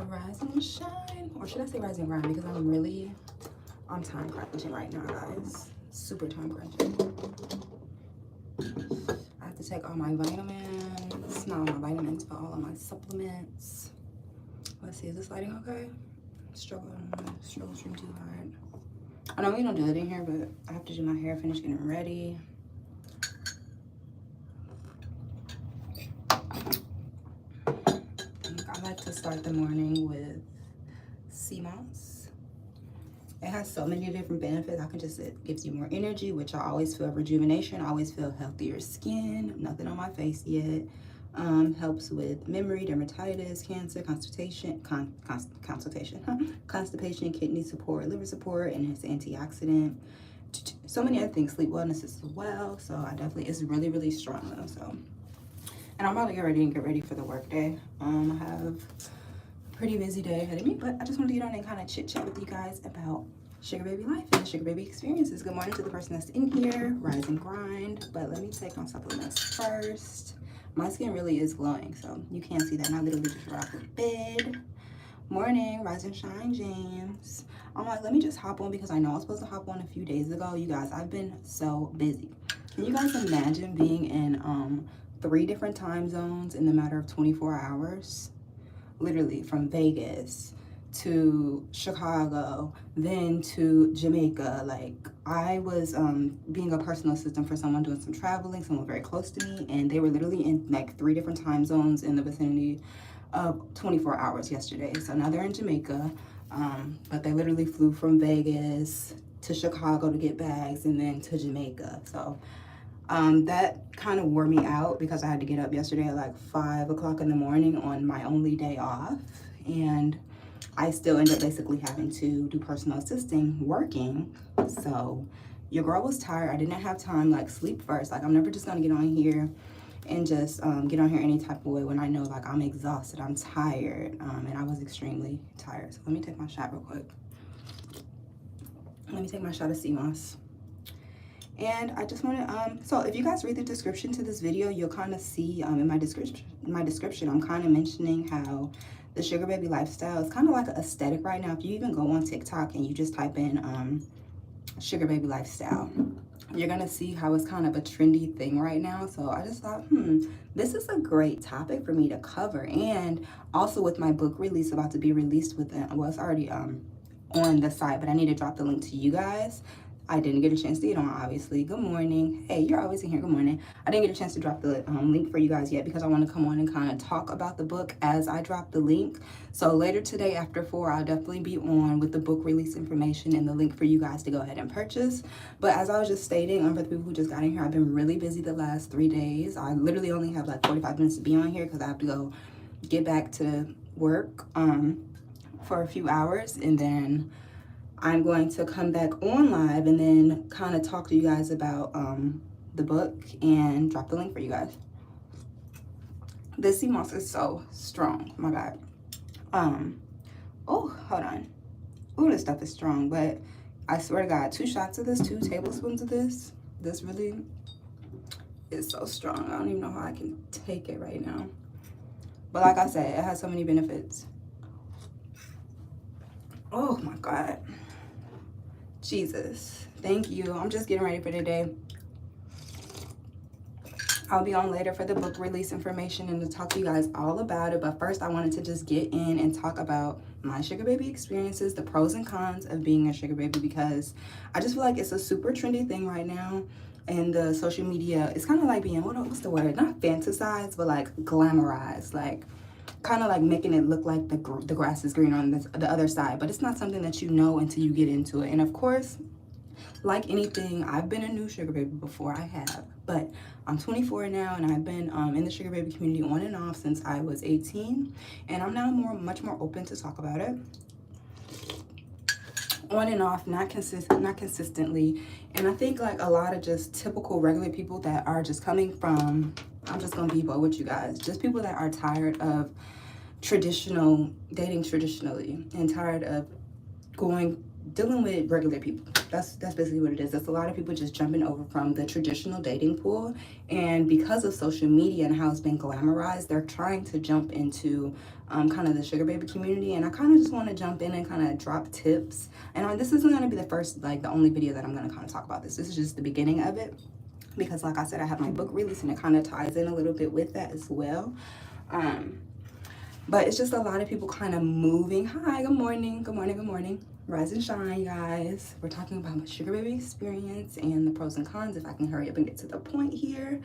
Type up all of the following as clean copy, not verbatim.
Rise and shine, or should I say rise and grind, because I'm time crunching right now, guys. Super time crunching. I have to take all my vitamins, not all my vitamins, but all of my supplements. Let's see, is this lighting okay? Struggle stream too hard. I know we don't do it in here, but I have to do my hair, finish getting ready. I like to start the morning with sea moss. It has so many different benefits. It gives you more energy, which I always feel rejuvenation. I always feel healthier skin. Nothing on my face yet. Helps with memory, dermatitis, cancer, constipation, kidney support, liver support, and it's antioxidant. So many other things, sleep wellness as well. So it's really, really strong though. So, and I'm about to get ready for the work day. I have a pretty busy day ahead of me, but I just wanted to get on and kind of chit chat with you guys about sugar baby life and sugar baby experiences. Good morning to the person that's in here, rise and grind. But let me take my supplements first. My skin really is glowing, so you can't see that. And I literally just got out of bed. Morning, rise and shine, James. I'm like, let me just hop on because I know I was supposed to hop on a few days ago. You guys, I've been so busy. Can you guys imagine being in 3 different time zones in the matter of 24 hours? Literally from Vegas to Chicago, then to Jamaica. Like, I was being a personal assistant for someone doing some traveling, someone very close to me, and they were literally in like 3 different time zones in the vicinity of 24 hours yesterday. So now they're in Jamaica, but they literally flew from Vegas to Chicago to get bags and then to Jamaica. So that kind of wore me out because I had to get up yesterday at like 5 o'clock in the morning on my only day off, and I still end up basically having to do personal assisting working. So your girl was tired. I didn't have time, like, sleep first. Like, I'm never just gonna get on here and just get on here any type of way when I know, like, I'm exhausted, I'm tired, and I was extremely tired. So let me take my shot real quick. Let me take my shot of sea moss. And I just want to so if you guys read the description to this video, you'll kind of see in my description I'm kind of mentioning how the sugar baby lifestyle is kind of like an aesthetic right now. If you even go on TikTok and you just type in sugar baby lifestyle, you're gonna see how it's kind of a trendy thing right now. So I just thought, this is a great topic for me to cover. And also with my book release about to be released well, it's already on the site, but I need to drop the link to you guys. I didn't get a chance to get on, obviously. Good morning. Hey, you're always in here. Good morning. I didn't get a chance to drop the link for you guys yet because I want to come on and kind of talk about the book as I drop the link. So later today after 4, I'll definitely be on with the book release information and the link for you guys to go ahead and purchase. But as I was just stating, for the people who just got in here, I've been really busy the last 3 days. I literally only have like 45 minutes to be on here because I have to go get back to work for a few hours, and then I'm going to come back on live and then kind of talk to you guys about the book and drop the link for you guys. This sea moss is so strong. Oh my God. Oh, hold on. Oh, this stuff is strong, but I swear to God, 2 shots of this, 2 tablespoons of this really is so strong. I don't even know how I can take it right now. But like I said, it has so many benefits. Oh my God. Jesus, thank you. I'm just getting ready for the day. I'll be on later for the book release information and to talk to you guys all about it. But first, I wanted to just get in and talk about my sugar baby experiences, the pros and cons of being a sugar baby, because I just feel like it's a super trendy thing right now. And the social media, it's kind of like being, what's the word? Not fantasized, but like glamorized. Like, kind of like making it look like the grass is green on the other side, but it's not something that you know until you get into it. And of course, like anything, I've been a new sugar baby before. I have, but I'm 24 now, and I've been in the sugar baby community on and off since I was 18, and I'm now much more open to talk about it. On and off, not consistently. And I think like a lot of just typical regular people that are just coming from, I'm just gonna be bold with you guys, just people that are tired of dating traditionally and tired of going dealing with regular people. That's basically what it is. That's a lot of people just jumping over from the traditional dating pool, and because of social media and how it's been glamorized, they're trying to jump into kind of the sugar baby community. And I kind of just want to jump in and kind of drop tips. And this isn't going to be the first, like the only video that I'm going to kind of talk about this. This is just the beginning of it, because like I said, I have my book release and it kind of ties in a little bit with that as well. But it's just a lot of people kind of moving. Hi, good morning, good morning, good morning. Rise and shine, guys. We're talking about my sugar baby experience and the pros and cons, if I can hurry up and get to the point here.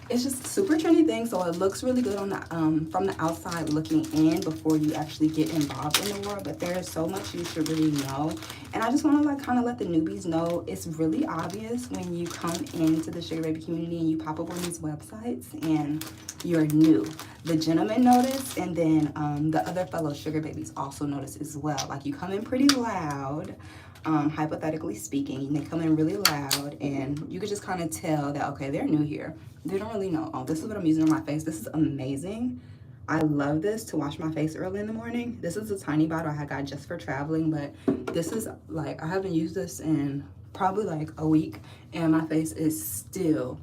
It's just super trendy thing, so it looks really good on the from the outside looking in before you actually get involved in the world. But there is so much you should really know, and I just want to like kind of let the newbies know it's really obvious when you come into the sugar baby community and you pop up on these websites and you're new. The gentlemen notice, and then the other fellow sugar babies also notice as well. Like you come in pretty loud. Hypothetically speaking, they come in really loud, and you could just kind of tell that, okay, they're new here. They don't really know, oh, this is what I'm using on my face. This is amazing. I love this to wash my face early in the morning. This is a tiny bottle I got just for traveling, but this is like, I haven't used this in probably like a week, and my face is still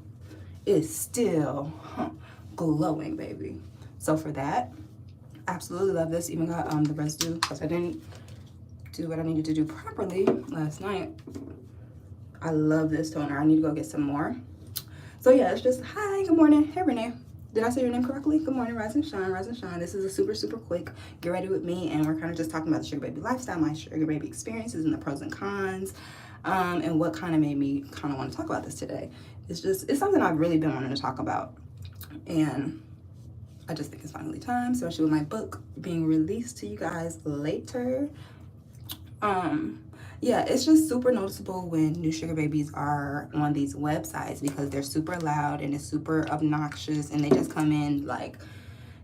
glowing, baby. So for that, absolutely love this. Even got the residue, because I didn't do what I needed to do properly last night. I love this toner. I need to go get some more. So yeah, it's just, hi, good morning. Hey, Renee. Did I say your name correctly? Good morning, rise and shine, rise and shine. This is a super quick get ready with me, and we're kind of just talking about the sugar baby lifestyle, my sugar baby experiences and the pros and cons, and what kind of made me kind of want to talk about this today. It's something I've really been wanting to talk about, and I just think it's finally time, especially with my book being released to you guys later. Yeah, it's just super noticeable when new sugar babies are on these websites, because they're super loud and it's super obnoxious, and they just come in like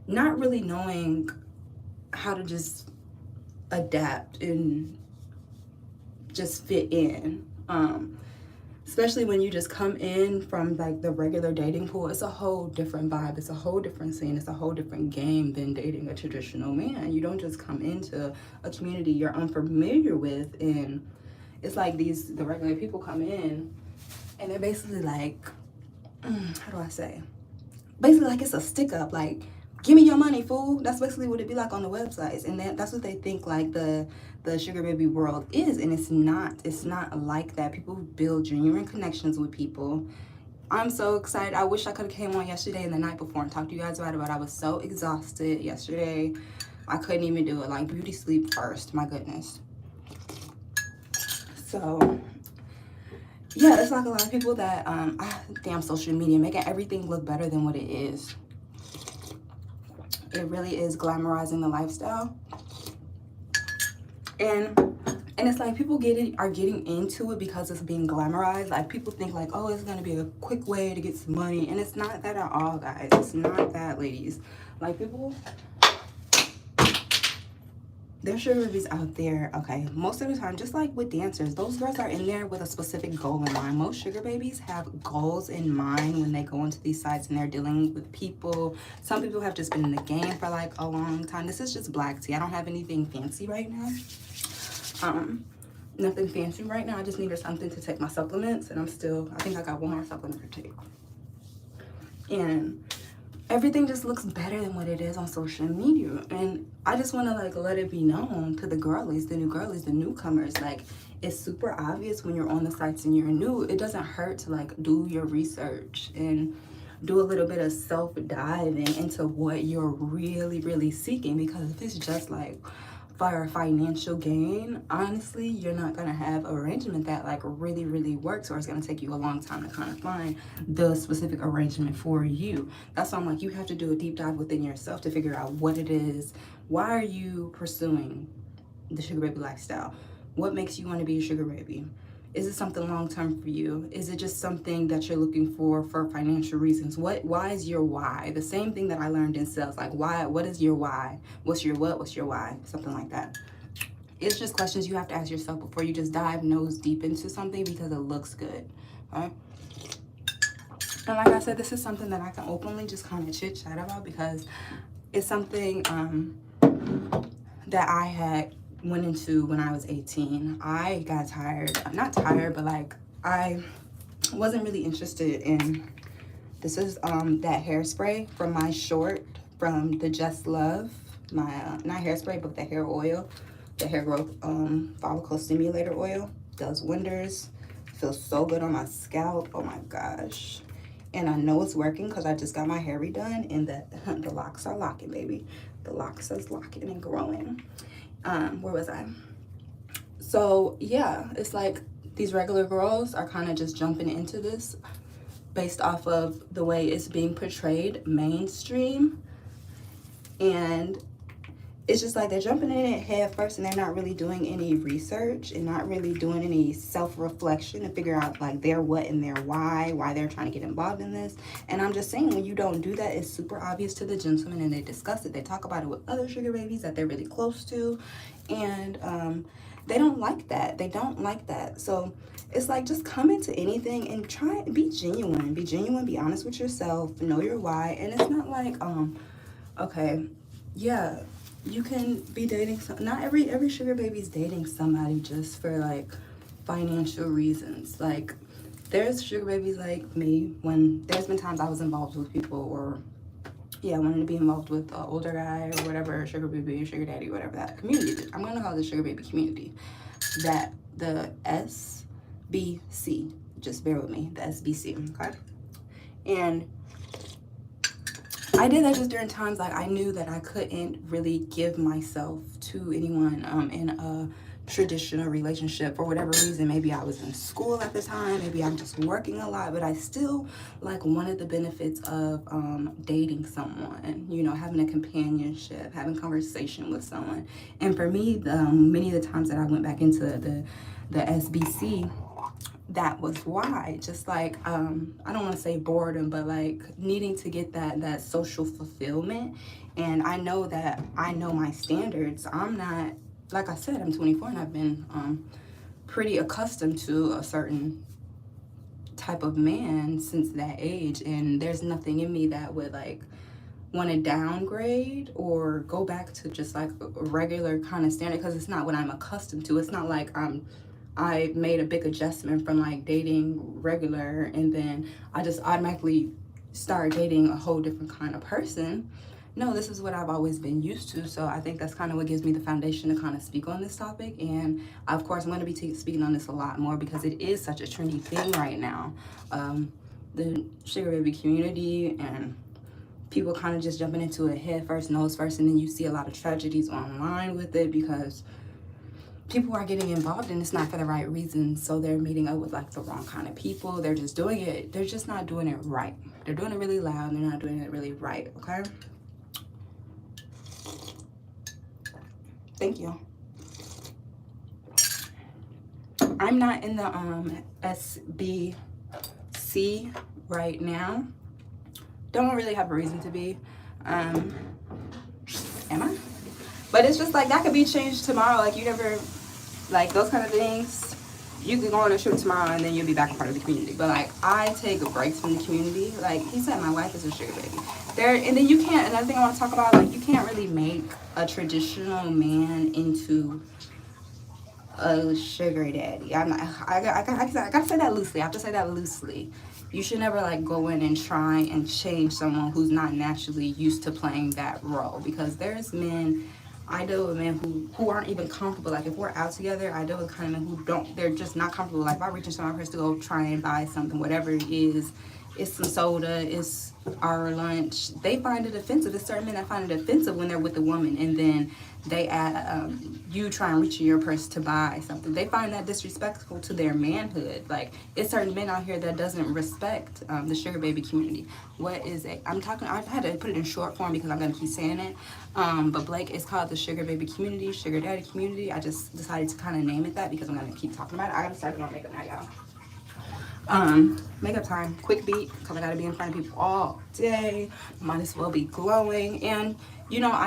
not really knowing how to just adapt and just fit in. Especially when you just come in from like the regular dating pool, it's a whole different vibe. It's a whole different scene. It's a whole different game than dating a traditional man. You don't just come into a community you're unfamiliar with, and it's like the regular people come in and they're basically like, how do I say? Basically like it's a stick up, like, give me your money, fool. That's basically what it'd be like on the websites. And that's what they think like the sugar baby world is, and it's not like that. People build genuine connections with people. I'm so excited. I wish I could have came on yesterday and the night before and talked to you guys about it, but I was so exhausted yesterday. I couldn't even do it. Like, beauty sleep first, my goodness. So yeah, it's like a lot of people that damn social media making everything look better than what it is. It really is glamorizing the lifestyle, and it's like people are getting into it because it's being glamorized. Like, people think like, oh, it's gonna be a quick way to get some money, and it's not that at all, guys. It's not that, ladies. Like, people, there's sugar babies out there, okay, most of the time, just like with dancers, those girls are in there with a specific goal in mind. Most sugar babies have goals in mind when they go into these sites and they're dealing with people. Some people have just been in the game for like a long time. This is just black tea. I don't have anything fancy right now. Nothing fancy right now. I just needed something to take my supplements, and I think I got one more supplement to take. And everything just looks better than what it is on social media, and I just want to like let it be known to the girlies, the new girlies, the newcomers. Like, it's super obvious when you're on the sites and you're new. It doesn't hurt to like do your research and do a little bit of self-diving into what you're really seeking, because if it's just like for financial gain, honestly, you're not gonna have an arrangement that like really works, or it's gonna take you a long time to kind of find the specific arrangement for you. That's why I'm like, you have to do a deep dive within yourself to figure out what it is. Why are you pursuing the sugar baby lifestyle? What makes you want to be a sugar baby? Is it something long-term for you? Is it just something that you're looking for financial reasons? Why is your why? The same thing that I learned in sales, like, why, what is your why? What's your what? What's your why? Something like that. It's just questions you have to ask yourself before you just dive nose deep into something because it looks good, right? And like I said, this is something that I can openly just kind of chit-chat about, because it's something that I had went into when I was 18. I got tired, not tired, but like I wasn't really interested in, this is that hairspray from my short from the Just Love, my not hairspray but the hair oil, the hair growth follicle stimulator oil. Does wonders, feels so good on my scalp. Oh my gosh. And I know it's working because I just got my hair redone, and the locks are locking, baby. The locks is locking and growing. Where was I? So yeah, it's like these regular girls are kind of just jumping into this based off of the way it's being portrayed mainstream, and it's just like they're jumping in it head first, and they're not really doing any research and not really doing any self-reflection to figure out like their what and their why they're trying to get involved in this. And I'm just saying, when you don't do that, it's super obvious to the gentlemen, and they discuss it, they talk about it with other sugar babies that they're really close to, and they don't like that. They don't like that. So it's like, just come into anything and try and be genuine, be honest with yourself, know your why. And it's not like okay, yeah, you can be dating not every sugar baby's dating somebody just for like financial reasons. Like, there's sugar babies like me, when there's been times I was involved with people, or yeah, wanted to be involved with an older guy or whatever, sugar baby, sugar daddy, whatever that community is. I'm gonna call it the sugar baby community. That the SBC, just bear with me, the SBC, okay? And I did that just during times like I knew that I couldn't really give myself to anyone in a traditional relationship for whatever reason. Maybe I was in school at the time, maybe I'm just working a lot, but I still like wanted the benefits of dating someone, you know, having a companionship, having conversation with someone. And for me, many of the times that I went back into the SBC, that was why. Just like I don't want to say boredom, but like needing to get that social fulfillment. And I know that I know my standards. I'm not, like I said, I'm 24 and I've been pretty accustomed to a certain type of man since that age, and there's nothing in me that would like want to downgrade or go back to just like a regular kind of standard, because it's not what I'm accustomed to. It's not like I made a big adjustment from like dating regular and then I just automatically start dating a whole different kind of person. No, this is what I've always been used to. So I think that's kind of what gives me the foundation to kind of speak on this topic. And of course, I'm going to be speaking on this a lot more because it is such a trendy thing right now. The sugar baby community, and people kind of just jumping into it head first, nose first, and then you see a lot of tragedies online with it because people are getting involved and it's not for the right reasons. So they're meeting up with like the wrong kind of people. They're just doing it. They're just not doing it right. They're doing it really loud and they're not doing it really right. Okay. Thank you. I'm not in the SBC right now. Don't really have a reason to be. Am I? But it's just like that could be changed tomorrow. Like, you never, like those kind of things. You could go on a trip tomorrow and then you'll be back a part of the community. But like, I take breaks from the community. Like he said, my wife is a sugar baby. And then you can't, another thing I want to talk about, like you can't really make a traditional man into a sugar daddy. I gotta say that loosely. I have to say that loosely. You should never like go in and try and change someone who's not naturally used to playing that role, because there's men, I deal with men who aren't even comfortable. Like if we're out together, I deal with kind of men who they're just not comfortable. Like if I reach into my purse to go try and buy something, whatever it is, it's some soda, it's our lunch, they find it offensive. There's certain men that find it offensive when they're with a woman and then they you try and reach in your purse to buy something. They find that disrespectful to their manhood. Like it's certain men out here that doesn't respect the sugar baby community. What is it? I've had to put it in short form because I'm gonna keep saying it. But Blake, it's called the sugar baby community, sugar daddy community. I just decided to kind of name it that because I'm gonna keep talking about it. I gotta start on makeup now, y'all. Makeup time, quick beat, because I gotta be in front of people all day. Might as well be glowing. And you know,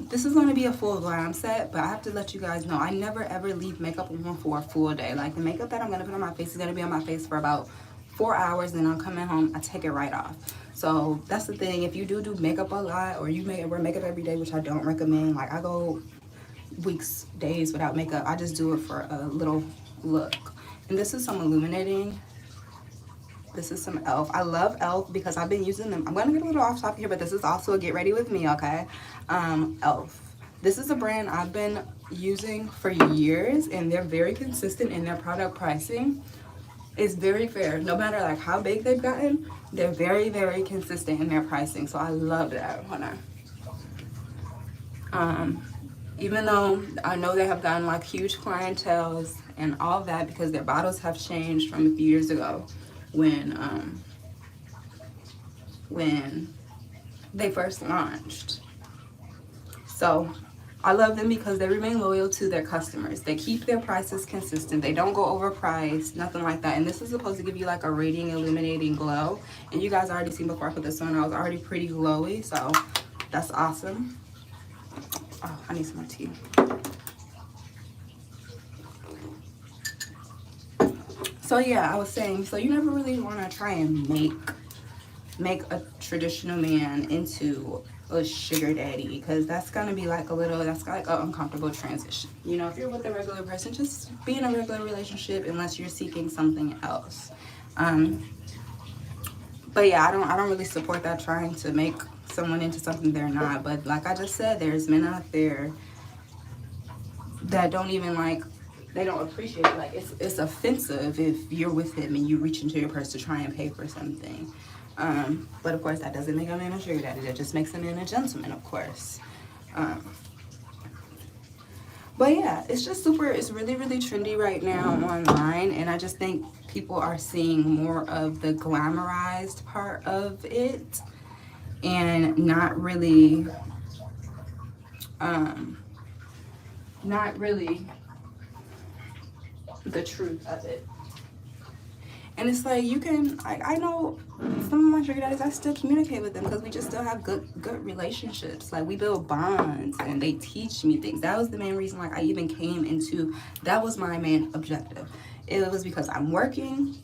this is going to be a full glam set, but I have to let you guys know I never ever leave makeup on for a full day. Like the makeup that I'm going to put on my face is going to be on my face for about 4 hours, and I'm coming home, I take it right off. So that's the thing. If you do makeup a lot, or you wear makeup every day, which I don't recommend, like I go weeks, days without makeup. I just do it for a little look. And this is some illuminating. This is some e.l.f. I love e.l.f. because I've been using them. I'm going to get a little off topic here, but this is also a get ready with me, okay? e.l.f. This is a brand I've been using for years, and they're very consistent in their product pricing. It's very fair. No matter like how big they've gotten, they're very, very consistent in their pricing. So I love that. Hold on. Even though I know they have gotten like huge clienteles and all that because their bottles have changed from a few years ago when they first launched. So I love them because they remain loyal to their customers. They keep their prices consistent. They don't go overpriced, nothing like that. And this is supposed to give you like a radiant, illuminating glow. And you guys already seen before I put this on, I was already pretty glowy, so that's awesome. Oh, I need some more tea. So yeah, I was saying, so you never really want to try and make a traditional man into a sugar daddy, because that's gonna be like that's like an uncomfortable transition. You know, if you're with a regular person, just be in a regular relationship unless you're seeking something else. But yeah, I don't really support that, trying to make someone into something they're not. But like I just said, there's men out there that don't even they don't appreciate it. Like it's offensive if you're with him and you reach into your purse to try and pay for something. But of course that doesn't make a man a sugar daddy. That just makes a man a gentleman, of course. But yeah, it's really, really trendy right now online, and I just think people are seeing more of the glamorized part of it and not really the truth of it. And it's like, you can, I know some of my sugar daddies, I still communicate with them because we just still have good relationships. Like, we build bonds and they teach me things. That was the main reason, like, I even came into, that was my main objective. It was because I'm working.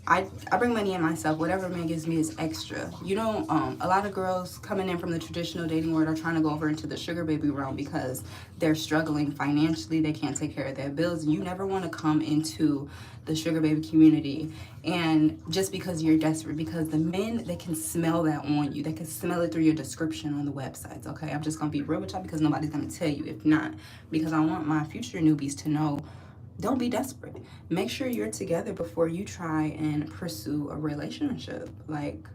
I bring money in myself. Whatever man gives me is extra. You know, a lot of girls coming in from the traditional dating world are trying to go over into the sugar baby realm because they're struggling financially. They can't take care of their bills. And you never want to come into the sugar baby community and just because you're desperate, because the men, they can smell that on you. They can smell it through your description on the websites, okay? I'm just going to be real with y'all because nobody's going to tell you if not, because I want my future newbies to know, don't be desperate. Make sure you're together before you try and pursue a relationship. Like,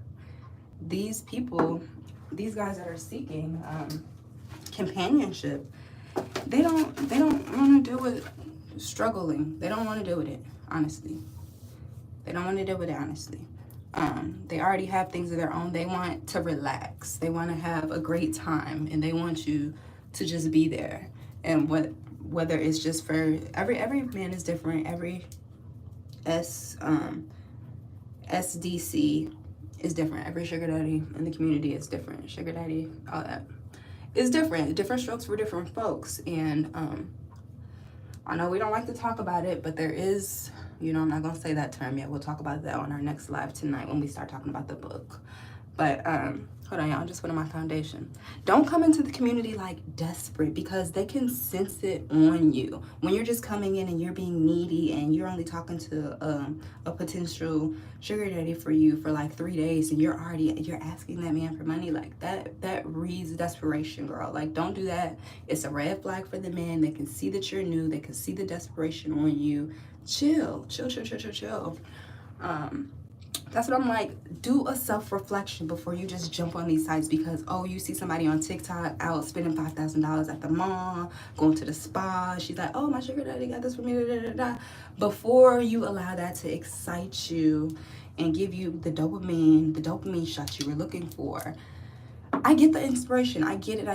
these people, these guys that are seeking companionship, they don't want to deal with struggling. They don't want to deal with it, honestly. They don't want to deal with it, honestly. They already have things of their own. They want to relax. They want to have a great time, and they want you to just be there. And whether it's just for every man is different. Every SDC is different. Every sugar daddy in the community is different. Sugar daddy, all that is different. Different strokes for different folks. And I know we don't like to talk about it, but there is, you know, I'm not gonna say that term yet. We'll talk about that on our next live tonight when we start talking about the book. But hold on, y'all, I'm just putting my foundation. Don't come into the community like desperate, because they can sense it on you. When you're just coming in and you're being needy and you're only talking to a potential sugar daddy for you for like 3 days, and you're asking that man for money, like that reads desperation, girl. Like, don't do that. It's a red flag for the men. They can see that you're new. They can see the desperation on you. Chill. That's what I'm like. Do a self-reflection before you just jump on these sites because, oh, you see somebody on TikTok out spending $5,000 at the mall, going to the spa. She's like, oh, my sugar daddy got this for me, da, da, da, da. Before you allow that to excite you and give you the dopamine shot you were looking for. I get the inspiration. I get it.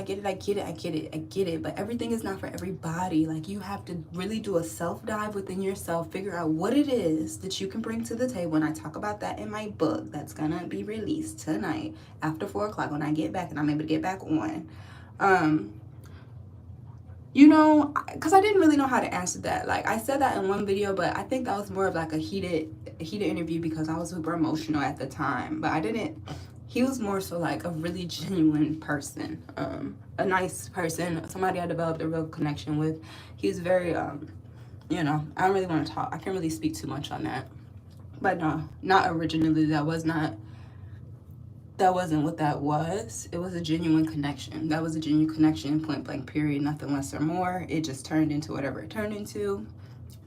But everything is not for everybody. Like, you have to really do a self-dive within yourself, figure out what it is that you can bring to the table. And I talk about that in my book that's gonna be released tonight after 4 o'clock when I get back and I'm able to get back on. You know, because I didn't really know how to answer that. Like, I said that in one video, but I think that was more of like a heated interview because I was super emotional at the time. But I didn't he was more so like a really genuine person, a nice person, somebody I developed a real connection with. He's very, you know, I don't really want to talk. I can't really speak too much on that. But no, not originally. That wasn't what that was. It was a genuine connection. That was a genuine connection, point blank, period, nothing less or more. It just turned into whatever it turned into.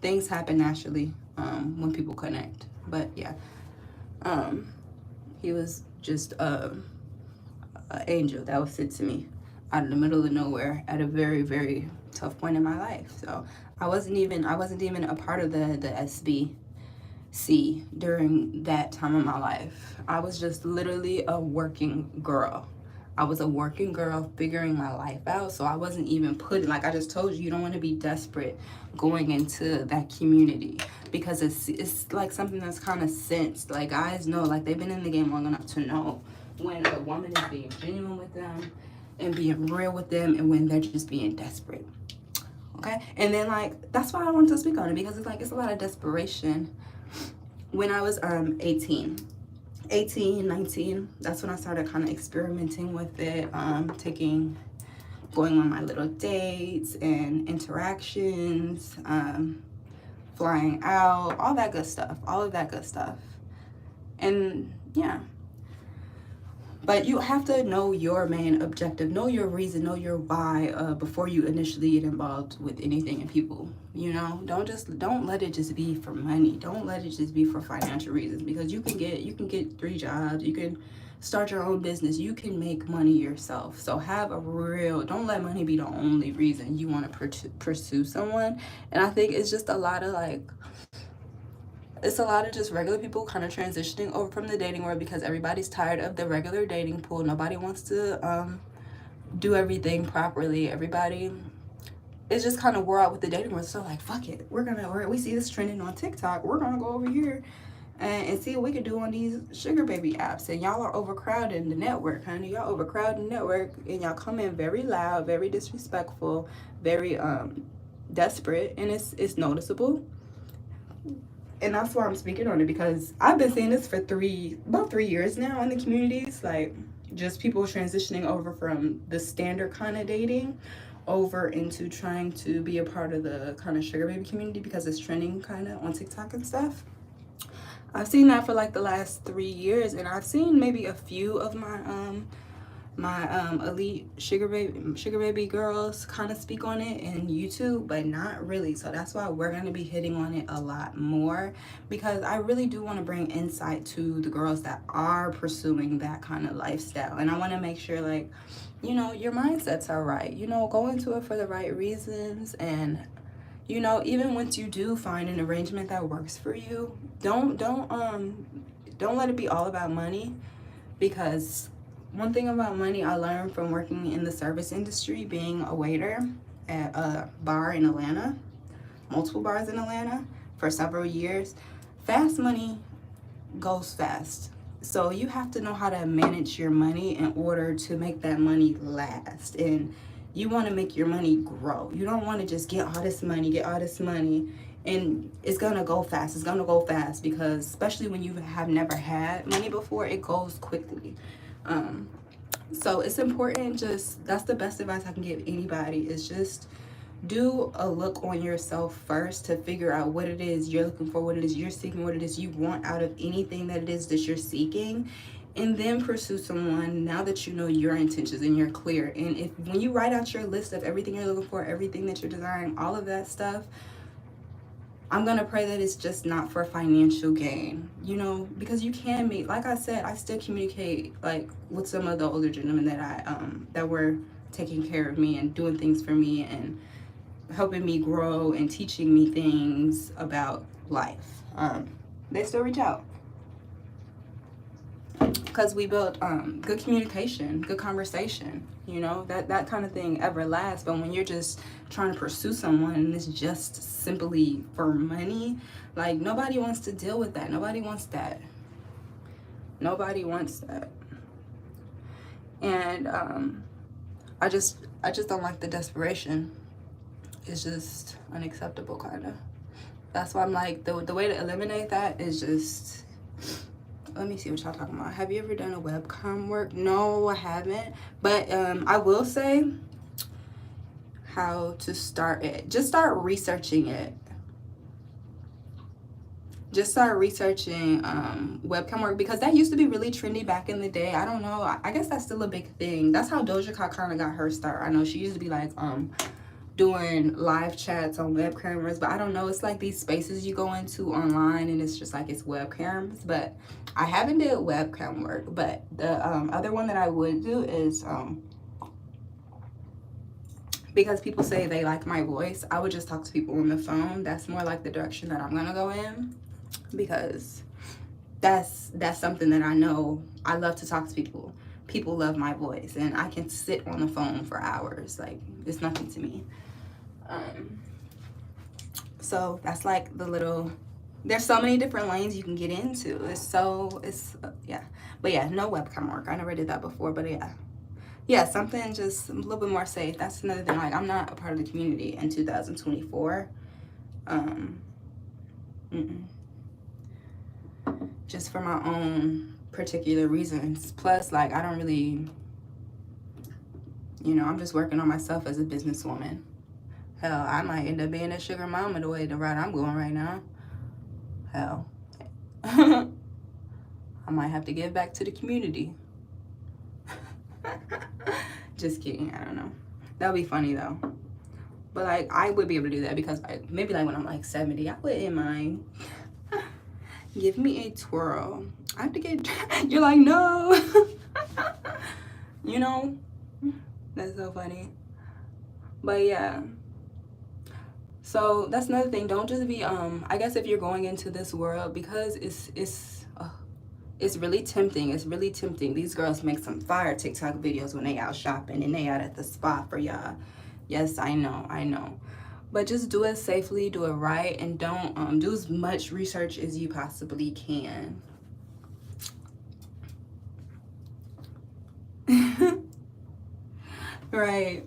Things happen naturally when people connect. But yeah, he was just an angel that was sent to me out of the middle of nowhere at a very, very tough point in my life. So I wasn't even a part of the SBC during that time of my life. I was just literally a working girl. I was a working girl figuring my life out. So I wasn't even put, like I just told you, you don't want to be desperate going into that community, because it's like something that's kind of sensed. Like guys know, like they've been in the game long enough to know when a woman is being genuine with them and being real with them, and when they're just being desperate. Okay? And then like, that's why I wanted to speak on it, because it's like, it's a lot of desperation. When I was 18, 19, that's when I started kind of experimenting with it, going on my little dates and interactions, flying out, all that good stuff, And yeah, but you have to know your main objective, know your reason, know your why, before you initially get involved with anything and people. You know, don't let it just be for money. Don't let it just be for financial reasons, because you can get 3 jobs, you can start your own business, you can make money yourself. So don't let money be the only reason you want to pursue someone. And I think it's just a lot of just regular people kind of transitioning over from the dating world, because everybody's tired of the regular dating pool. Nobody wants to do everything properly. Everybody is just kind of wore out with the dating world. So like, fuck it. We see this trending on TikTok. We're going to go over here and see what we can do on these sugar baby apps. And y'all are overcrowding the network, honey. Y'all overcrowding the network, and y'all come in very loud, very disrespectful, very desperate, and it's noticeable. And that's why I'm speaking on it, because I've been seeing this for about 3 years now in the communities. Like, just people transitioning over from the standard kind of dating over into trying to be a part of the kind of sugar baby community, because it's trending kind of on TikTok and stuff. I've seen that for like the last 3 years, and I've seen maybe a few of my elite sugar baby girls kind of speak on it in YouTube, but not really. So that's why we're going to be hitting on it a lot more, because I really do want to bring insight to the girls that are pursuing that kind of lifestyle. And I want to make sure, like, you know, your mindsets are right, you know, go into it for the right reasons. And you know, even once you do find an arrangement that works for you, don't let it be all about money. Because one thing about money I learned from working in the service industry, being a waiter at a bar in Atlanta, multiple bars in Atlanta for several years, fast money goes fast. So you have to know how to manage your money in order to make that money last. And you want to make your money grow. You don't want to just get all this money, and it's going to go fast. It's going to go fast, because especially when you have never had money before, it goes quickly. So it's important, that's the best advice I can give anybody, is just do a look on yourself first to figure out what it is you're looking for, what it is you're seeking, what it is you want out of anything that it is that you're seeking, and then pursue someone now that you know your intentions and you're clear. And when you write out your list of everything you're looking for, everything that you're desiring, all of that stuff, I'm going to pray that it's just not for financial gain, you know, because you can meet, like I said, I still communicate like with some of the older gentlemen that were taking care of me and doing things for me and helping me grow and teaching me things about life. They still reach out, because we built good communication, good conversation, you know, that kind of thing ever lasts. But when you're just trying to pursue someone and it's just simply for money, like, nobody wants to deal with that. Nobody wants that. And I just don't like the desperation. It's just unacceptable, kind of. That's why I'm like, the way to eliminate that is just let me see what y'all talking about. Have you ever done a webcam work? No, I haven't. But I will say how to start it. Just start researching it. Just start researching webcam work, because that used to be really trendy back in the day. I don't know. I guess that's still a big thing. That's how Doja Cat kind of got her start. I know she used to be like doing live chats on web cameras, but I don't know. It's like these spaces you go into online and it's just like it's webcams. But I haven't did webcam work. But the other one that I would do is because people say they like my voice, I would just talk to people on the phone. That's more like the direction that I'm gonna go in, because that's something that I know. I love to talk to people. People love my voice, and I can sit on the phone for hours. Like, it's nothing to me. So that's like the little, there's so many different lanes you can get into. Yeah. But yeah, no webcam work. I never did that before, but yeah, something just a little bit more safe. That's another thing. Like, I'm not a part of the community in 2024. Just for my own particular reasons. Plus, like, I don't really, I'm just working on myself as a businesswoman. Hell, I might end up being a sugar mama the route I'm going right now. Hell. I might have to give back to the community. Just kidding. I don't know. That would be funny, though. But, like, I would be able to do that, because maybe, like, when I'm, like, 70, I wouldn't mind. Give me a twirl. I have to get... You're like, no. That's so funny. But, yeah. So, that's another thing. Don't just be... I guess if you're going into this world, because it's really tempting. It's really tempting. These girls make some fire TikTok videos when they out shopping and they out at the spa for y'all. Yes, I know. But just do it safely, do it right, and don't do as much research as you possibly can. Right.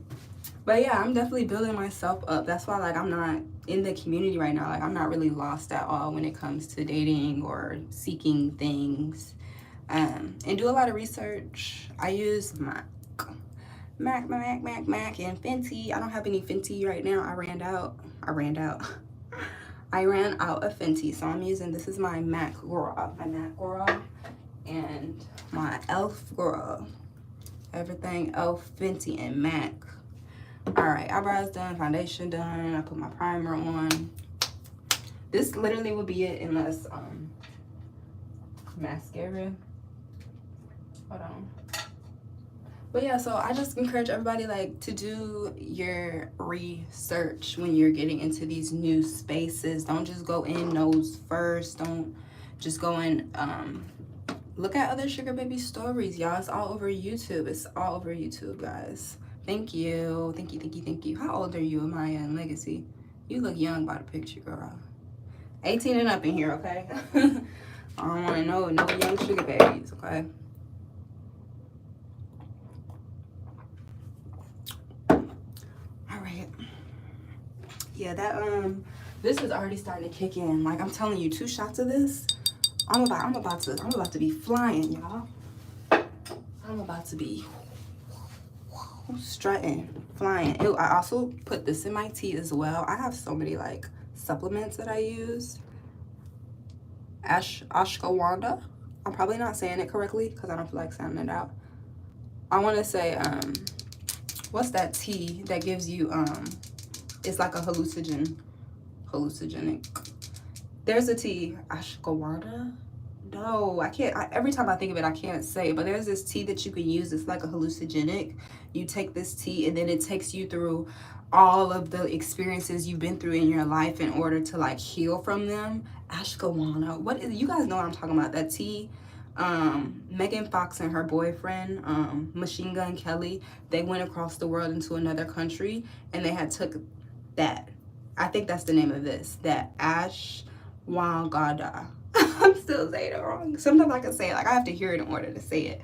But yeah, I'm definitely building myself up. That's why, like, I'm not in the community right now. Like, I'm not really lost at all when it comes to dating or seeking things. And do a lot of research. I use Mac, and Fenty. I don't have any Fenty right now. I ran out of Fenty, so I'm using, this is my MAC girl, and my e.l.f. girl. Everything e.l.f., Fenty, and MAC. All right, eyebrows done, foundation done. I put my primer on. This literally would be it unless mascara. Hold on. But yeah, so I just encourage everybody, like, to do your research when you're getting into these new spaces. Don't just go in nose first. Don't just go in. Look at other sugar baby stories, y'all. It's all over YouTube. It's all over YouTube, guys. Thank you. How old are you, Amaya and Legacy? You look young by the picture, girl. 18 and up in here, okay? I don't want to know no young sugar babies, okay? All right. Yeah, that this is already starting to kick in. Like, I'm telling you, 2 shots of this, I'm about to be flying, y'all. I'm about to be strutting, flying. Ew, I also put this in my tea as well. I have so many, like, supplements that I use. Ashwagandha. I'm probably not saying it correctly because I don't feel like sounding it out. I want to say, what's that tea that gives you, it's like a hallucinogenic. There's a tea, ashwagandha. No, I can't. Every time I think of it, I can't say it. But there's this tea that you can use. It's like a hallucinogenic. You take this tea and then it takes you through all of the experiences you've been through in your life in order to, like, heal from them. Ashwagandha. What is? You guys know what I'm talking about? That tea. Megan Fox and her boyfriend, Machine Gun Kelly, they went across the world into another country and they had took that. I think that's the name of this. That ashwagandha. I'm still saying it wrong. Sometimes I can say it, like, I have to hear it in order to say it.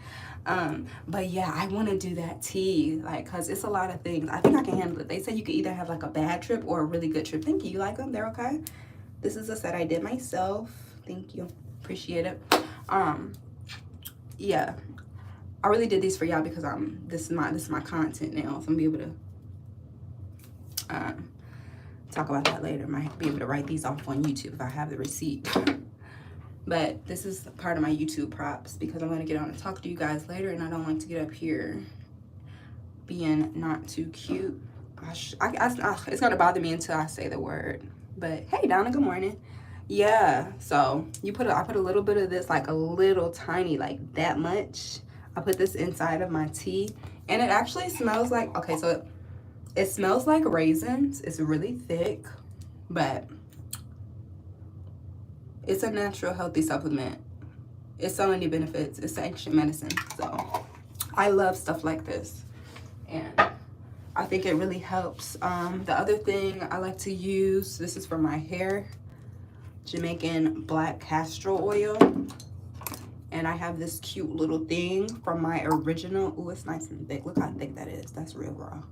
But yeah, I want to do that tea, like, because it's a lot of things. I think I can handle it. They say you could either have, like, a bad trip or a really good trip. Thank you. You like them? They're okay? This is a set I did myself. Thank you. Appreciate it. Yeah, I really did these for y'all because this is my content now, so I'm gonna be able to talk about that later. Might be able to write these off on YouTube if I have the receipt. But this is part of my YouTube props because I'm gonna get on and talk to you guys later, and I don't like to get up here being not too cute. It's gonna bother me until I say the word. But hey, Donna, good morning. Yeah, so I put a little bit of this, like a little tiny, like that much. I put this inside of my tea, and it actually smells like, okay, so it smells like raisins. It's really thick, but it's a natural healthy supplement. It's so many benefits. It's ancient medicine. So I love stuff like this, and I think it really helps. The other thing I like to use, this is for my hair, Jamaican black castor oil. And I have this cute little thing from my original. Ooh, it's nice and thick. Look how thick that is. That's real raw.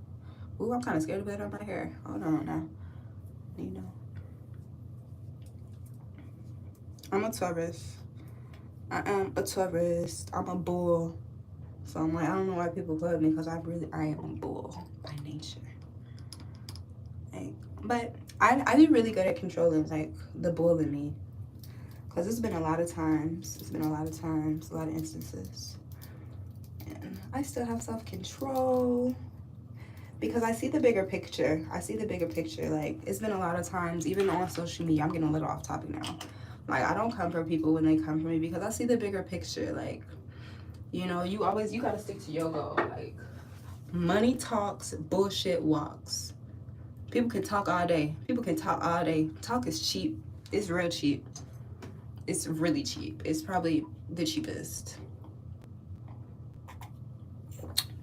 Ooh, I'm kind of scared of it on my hair. Hold on now. You know, I'm a Taurus. I am a Taurus. I'm a bull. So I'm like, I don't know why people love me, because I am a bull by nature. Like, but I do really good at controlling like the bull in me. Because it's been a lot of times. A lot of instances. And I still have self-control. Because I see the bigger picture. Like, it's been a lot of times, even on social media, I'm getting a little off topic now. Like, I don't come for people when they come for me because I see the bigger picture. Like, you know, you gotta stick to your goal. Like, money talks, bullshit walks. People can talk all day. Talk is cheap. It's real cheap. It's really cheap. It's probably the cheapest.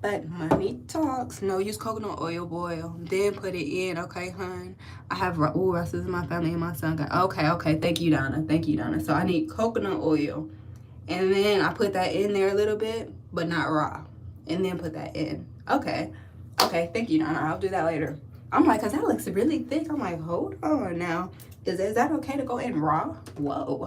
But money talks. No, use coconut oil, boil, then put it in. Okay, hun. I have rest of my family and my son got. Okay. Thank you, Donna. So I need coconut oil, and then I put that in there a little bit, but not raw, and then put that in. Okay. Thank you, Donna. I'll do that later. I'm like, cause that looks really thick. I'm like, hold on now. Is that okay to go in raw? Whoa.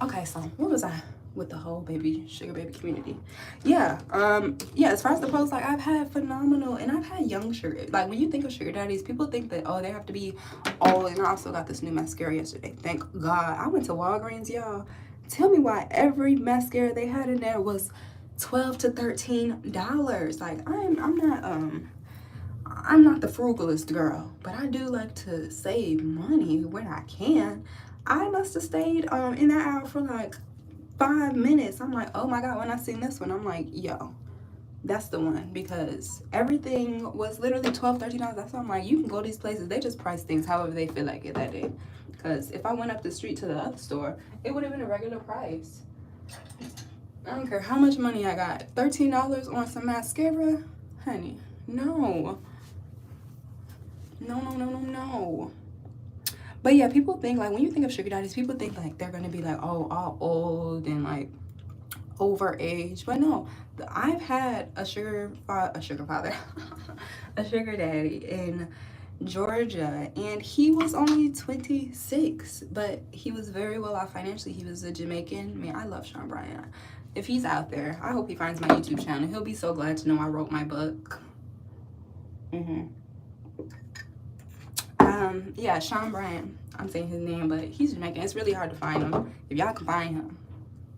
Okay, so what was I with the whole sugar baby community? Yeah, as far as the posts, like, I've had phenomenal, and I've had young sugar. Like, when you think of sugar daddies, people think that, oh, they have to be old. And I also got this new mascara yesterday. Thank God. I went to Walgreens, y'all. Tell me why every mascara they had in there was $12 to $13. Like, I'm not the frugalist girl, but I do like to save money when I can. I must have stayed in that aisle for like 5 minutes. I'm like, oh my God, when I seen this one, I'm like, yo, that's the one, because everything was literally $12, $13. That's why I'm like, you can go to these places, they just price things however they feel like it that day. Because if I went up the street to the other store, it would have been a regular price. I don't care how much money I got. $13 on some mascara? Honey, no. No. But yeah, people think, like, when you think of sugar daddies, people think like they're gonna be like, oh, all old and like over age. But no, I've had a sugar father, a sugar daddy in Georgia, and he was only 26, but he was very well off financially. He was a Jamaican. Man, I love Sean Bryant. If he's out there, I hope he finds my YouTube channel. He'll be so glad to know I wrote my book. Yeah, Sean Bryant. I'm saying his name, but he's Jamaican. It's really hard to find him. If y'all can find him,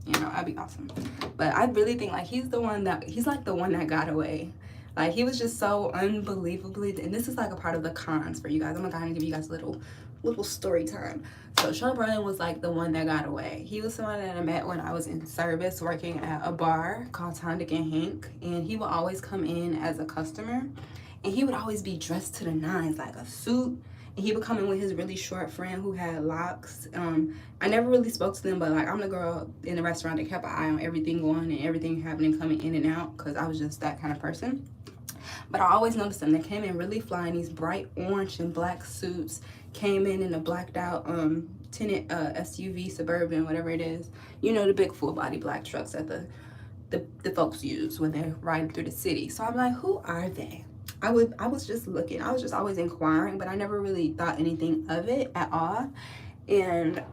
you know, that'd be awesome. But I really think, like, he's like the one that got away. Like, he was just so unbelievably, and this is like a part of the cons for you guys. I'm gonna kind of give you guys a little story time. So Sean Bryant was like the one that got away. He was someone that I met when I was in service working at a bar called Tondick and Hank, and he would always come in as a customer, and he would always be dressed to the nines, like a suit. And he would come in with his really short friend who had locks. I never really spoke to them, but like, I'm the girl in the restaurant that kept an eye on everything going and everything happening, coming in and out, because I was just that kind of person. But I always noticed them. They came in really fly in these bright orange and black suits, came in a blacked out tinted SUV, Suburban, whatever it is. You know, the big full body black trucks that the folks use when they're riding through the city. So I'm like, who are they? I was just looking. I was just always inquiring, but I never really thought anything of it at all. And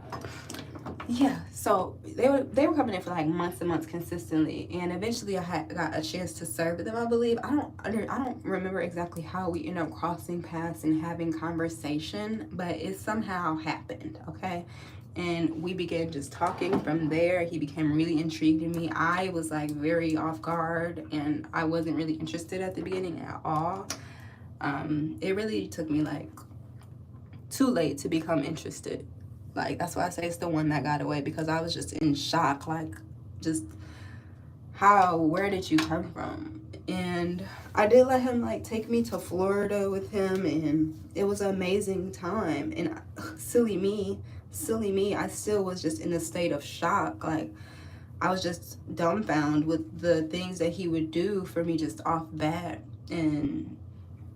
yeah, so they were coming in for like months and months consistently, and eventually I got a chance to serve with them. I believe I don't remember exactly how we ended up crossing paths and having conversation, but it somehow happened. Okay, and we began just talking from there. He became really intrigued in me. I was like very off guard, and I wasn't really interested at the beginning at all. It really took me like too late to become interested. Like, that's why I say it's the one that got away, because I was just in shock. Like, just where did you come from? And I did let him like take me to Florida with him, and it was an amazing time. And silly me, I still was just in a state of shock. Like, I was just dumbfounded with the things that he would do for me just off bat, and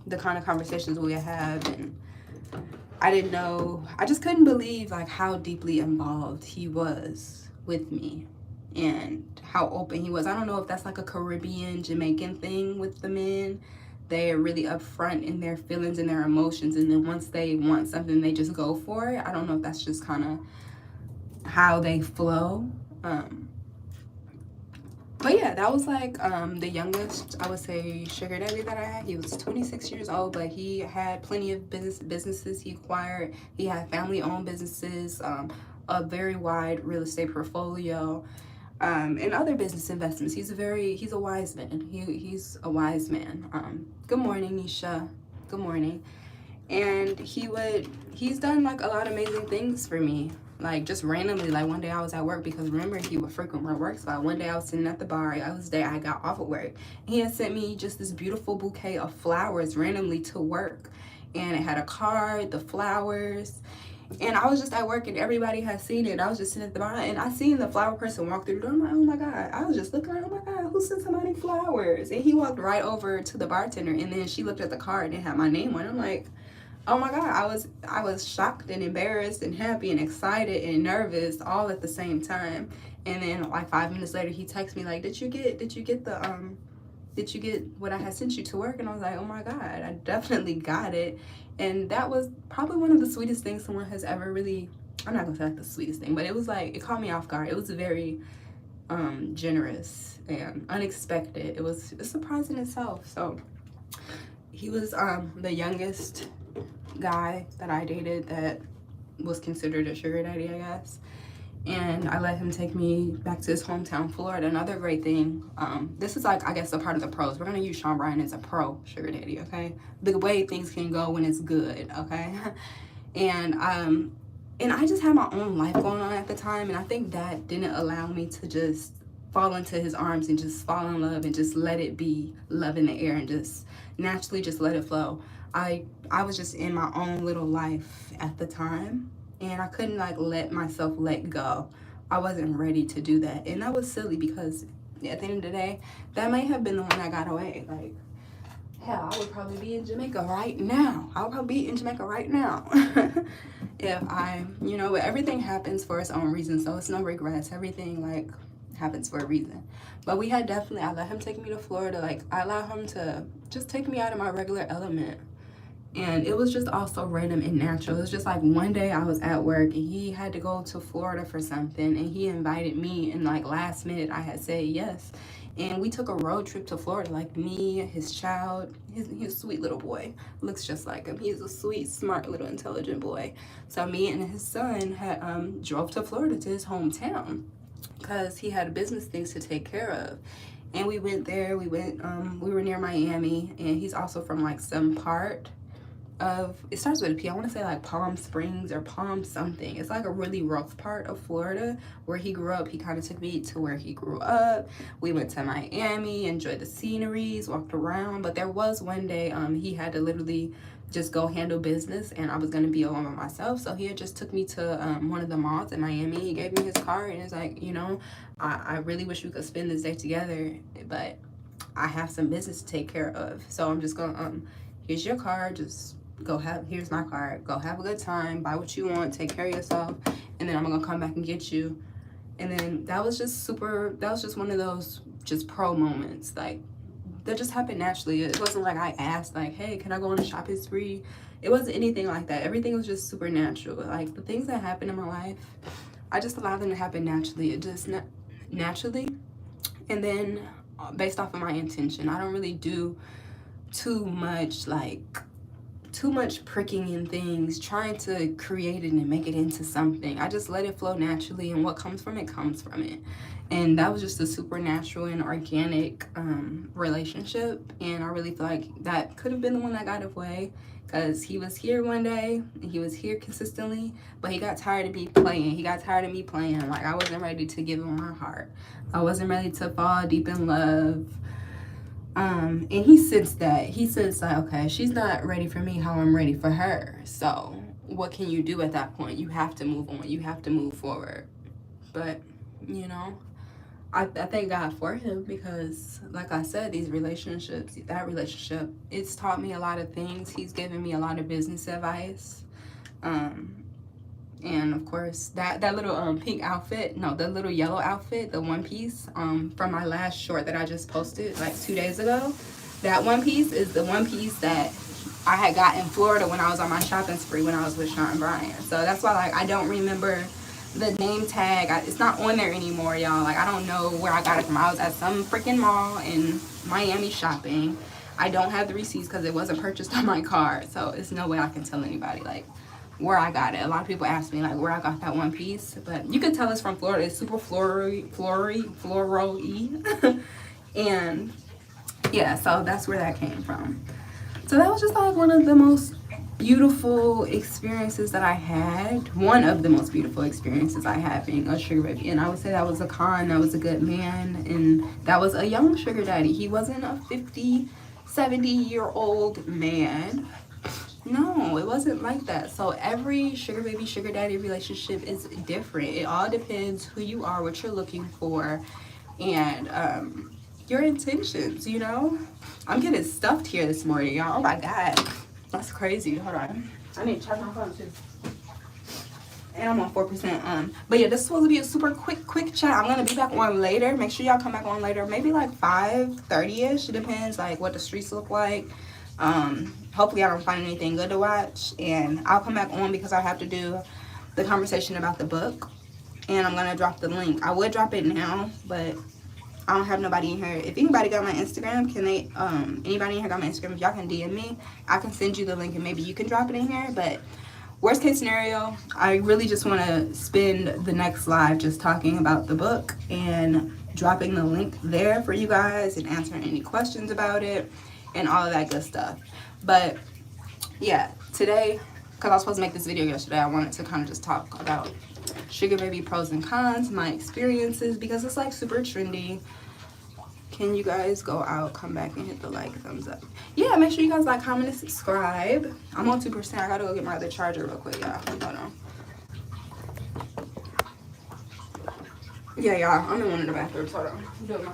the kind of conversations we would have. And I didn't know, I just couldn't believe like how deeply involved he was with me and how open he was. I don't know if that's like a Caribbean, Jamaican thing with the men. They're really upfront in their feelings and their emotions, and then once they want something, they just go for it. I don't know if that's just kind of how they flow. But yeah, that was like the youngest, I would say, sugar daddy that I had. He was 26 years old, but he had plenty of businesses he acquired. He had family-owned businesses, a very wide real estate portfolio, and other business investments. He's a wise man. He's a wise man. Good morning, Nisha. Good morning. And he's done like a lot of amazing things for me. Like, just randomly, like one day I was at work, because remember, he would frequent my work spot. One day I was sitting at the bar. I got off of work. He had sent me just this beautiful bouquet of flowers randomly to work. And it had a card, the flowers. And I was just at work, and everybody had seen it. I was just sitting at the bar, and I seen the flower person walk through the door. I'm like, oh my God. I was just looking like, oh my God, who sent somebody flowers? And he walked right over to the bartender, and then she looked at the card and it had my name on it. I'm like, oh my God, I was shocked and embarrassed and happy and excited and nervous all at the same time. And then like 5 minutes later, he texts me like, did you get what I had sent you to work? And I was like, oh my God, I definitely got it. And that was probably one of the sweetest things someone has ever really, I'm not gonna say like the sweetest thing, but it was like, it caught me off guard. It was very generous and unexpected. It was a surprise in itself. So he was the youngest guy that I dated that was considered a sugar daddy, I guess. And I let him take me back to his hometown, Florida. Another great thing, this is like, I guess, a part of the pros. We're gonna use Sean Bryan as a pro sugar daddy, okay? The way things can go when it's good, okay? And I just had my own life going on at the time, and I think that didn't allow me to just fall into his arms and just fall in love and just let it be love in the air and just naturally just let it flow. I was just in my own little life at the time, and I couldn't like let myself let go. I wasn't ready to do that, and that was silly, because at the end of the day, that may have been the one that got away. Like, hell, I would probably be in Jamaica right now. If but everything happens for its own reason, so it's no regrets. Everything like happens for a reason. But I let him take me to Florida. Like, I allowed him to just take me out of my regular element. And it was just also random and natural. It was just like one day I was at work, and he had to go to Florida for something, and he invited me, and like last minute I had said yes. And we took a road trip to Florida, like me, his child. He's a sweet little boy. Looks just like him. He's a sweet, smart, little intelligent boy. So me and his son had drove to Florida, to his hometown, because he had business things to take care of. And we went there. We were near Miami, and he's also from like some part of, it starts with a P. I want to say like Palm Springs or Palm something. It's like a really rough part of Florida where he grew up. He kind of took me to where he grew up. We went to Miami, enjoyed the sceneries, walked around. But there was one day he had to literally just go handle business, and I was going to be alone by myself. So he had just took me to one of the malls in Miami. He gave me his card, and it's like, I really wish we could spend this day together, but I have some business to take care of. So I'm just going to, here's your card, just here's my card, go have a good time, buy what you want, take care of yourself, and then I'm gonna come back and get you. And then that was just one of those just pro moments, like, that just happened naturally. It wasn't like I asked, like, hey, can I go on a shopping spree? It wasn't anything like that. Everything was just super natural. Like, the things that happened in my life I just allow them to happen naturally. It just naturally, and then based off of my intention. I don't really do too much pricking in things, trying to create it and make it into something. I just let it flow naturally, and what comes from it comes from it. And that was just a supernatural and organic relationship, and I really feel like that could have been the one that got away, because he was here one day and he was here consistently, but he got tired of me playing. He got tired of me playing. Like, I wasn't ready to give him my heart. I wasn't ready to fall deep in love. And he sensed that. He sensed like, okay, she's not ready for me how I'm ready for her. So what can you do at that point? You have to move on. You have to move forward. But, you know, I thank God for him, because like I said, these relationships, that relationship, it's taught me a lot of things. He's given me a lot of business advice. And of course, that little pink outfit, no, the little yellow outfit, the one piece from my last short that I just posted like 2 days ago, that one piece is the one piece that I had got in Florida when I was on my shopping spree when I was with Sean and Brian. So that's why, like, I don't remember the name tag. It's not on there anymore, y'all. Like, I don't know where I got it from. I was at some freaking mall in Miami shopping. I don't have the receipts because it wasn't purchased on my card, so it's no way I can tell anybody like where I got it. A lot of people ask me like where I got that one piece, but you can tell it's from Florida. It's super floral-y. And yeah, so that's where that came from. So that was just like one of the most beautiful experiences that I had. One of the most beautiful experiences I had being a sugar baby. And I would say that was a con, that was a good man, and that was a young sugar daddy. He wasn't a 50, 70-year-old man. No, it wasn't like that. So every sugar baby, sugar daddy relationship is different. It all depends who you are, what you're looking for, and your intentions, you know? I'm getting stuffed here this morning, y'all. Oh my God. That's crazy. Hold on. I need to charge my phone too. And I'm on 4%. But yeah, this is supposed to be a super quick chat. I'm gonna be back on later. Make sure y'all come back on later. Maybe like 5:30ish. It depends like what the streets look like. Hopefully I don't find anything good to watch, and I'll come back on because I have to do the conversation about the book, and I'm gonna drop the link. I would drop it now, but I don't have nobody in here. If anybody got my Instagram, can they anybody in here got my Instagram, if y'all can DM me, I can send you the link and maybe you can drop it in here. But worst case scenario, I really just want to spend the next live just talking about the book and dropping the link there for you guys and answering any questions about it and all of that good stuff. But yeah, today, because I was supposed to make this video yesterday, I wanted to kind of just talk about sugar baby pros and cons, my experiences, because it's like super trendy. Can you guys go out, come back, and hit the like, thumbs up? Yeah, make sure you guys like, comment, and subscribe. I'm on 2%. I gotta go get my other charger real quick, y'all. Hold on. Yeah, y'all, I'm in one of the bathrooms. Hold on. I'm doing my...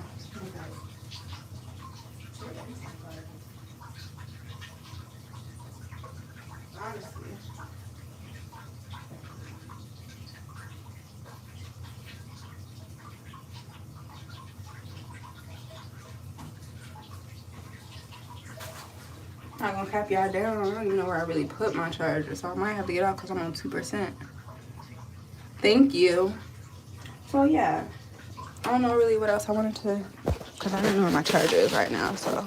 Honestly. I'm not gonna cap y'all down. I don't even know where I really put my charger, so I might have to get off because I'm on 2%. Thank you. So yeah, I don't know really what else I wanted to, because I don't know where my charger is right now. So,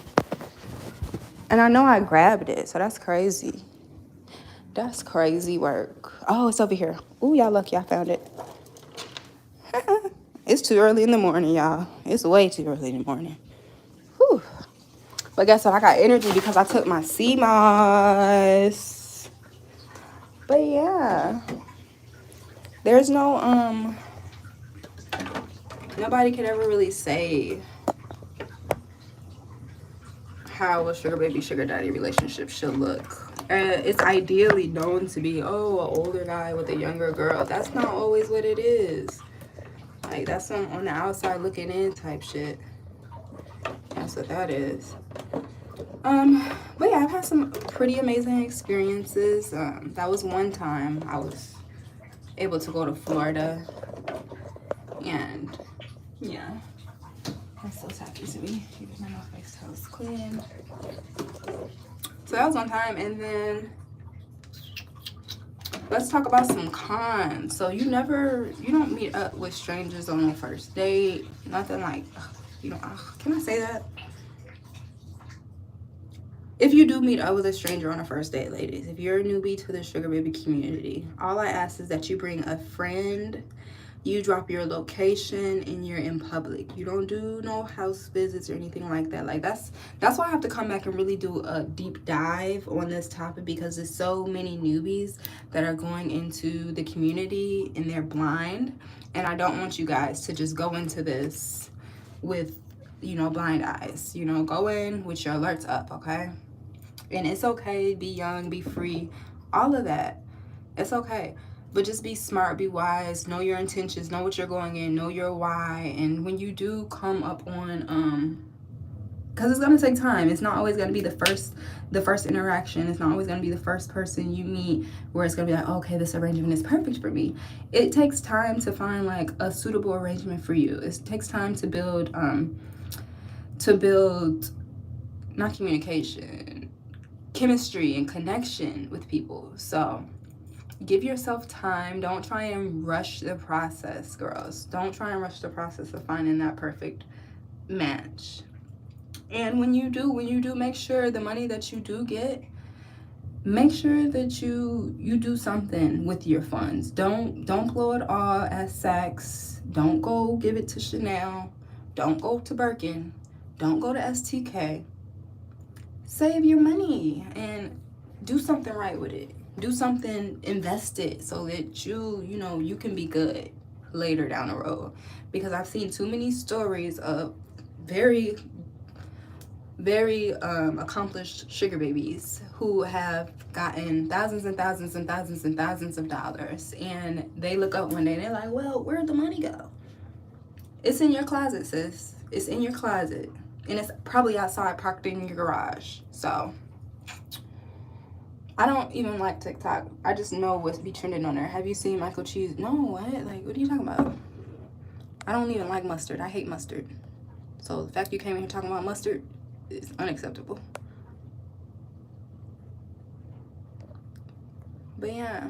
and I know I grabbed it, so that's crazy. That's crazy work. Oh, it's over here. Ooh, y'all lucky I found it. It's too early in the morning, y'all. It's way too early in the morning. Whew. But guess what? I got energy because I took my sea moss. But yeah, there's no nobody can ever really say how a sugar baby sugar daddy relationship should look. It's ideally known to be, oh, an older guy with a younger girl. That's not always what it is. Like, that's some on the outside looking in type shit. That's what that is. But yeah, I've had some pretty amazing experiences. That was one time I was able to go to Florida, and yeah, that's so tacky to me. Even though my face toes clean. So that was one time, and then let's talk about some cons. So you don't meet up with strangers on the first date. Nothing like, can I say that? If you do meet up with a stranger on a first date, ladies, if you're a newbie to the sugar baby community, all I ask is that you bring a friend, you drop your location, and you're in public. You don't do no house visits or anything like that. Like that's why I have to come back and really do a deep dive on this topic, because there's so many newbies that are going into the community and they're blind, and I don't want you guys to just go into this with blind eyes. Go in with your alerts up, okay? And it's okay, be young, be free, all of that. It's okay. But just be smart, be wise, know your intentions, know what you're going in, know your why. And when you do come up on, because it's going to take time. It's not always going to be the first interaction. It's not always going to be the first person you meet where it's going to be like, okay, this arrangement is perfect for me. It takes time to find like a suitable arrangement for you. It takes time to build not communication, chemistry and connection with people. So give yourself time. Don't try and rush the process, girls. Don't try and rush the process of finding that perfect match. And when you do, make sure the money that you do get, make sure that you do something with your funds. Don't blow it all at sex. Don't go give it to Chanel. Don't go to Birkin. Don't go to STK. Save your money and do something right with it. Do something, invest it so that you can be good later down the road. Because I've seen too many stories of very, very accomplished sugar babies who have gotten thousands and thousands and thousands and thousands of dollars, and they look up one day and they're like, well, where'd the money go? It's in your closet, sis. It's in your closet. And it's probably outside parked in your garage. So I don't even like TikTok. I just know what's be trending on there. Have you seen Michael Cheese? No, what? Like, what are you talking about? I don't even like mustard. I hate mustard. So the fact you came in here talking about mustard is unacceptable. But yeah.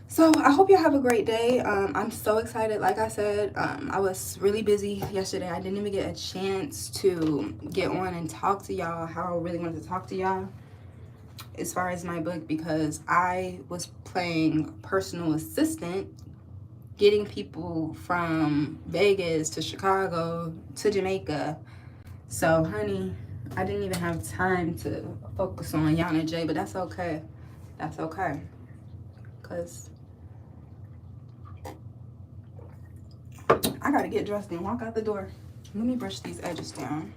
So I hope you have a great day. I'm so excited. Like I said, I was really busy yesterday. I didn't even get a chance to get on and talk to y'all how I really wanted to talk to y'all as far as my book, because I was playing personal assistant, getting people from Vegas to Chicago to Jamaica. So honey, I didn't even have time to focus on Yana J, but that's okay. That's okay. Because I gotta get dressed and walk out the door. Let me brush these edges down.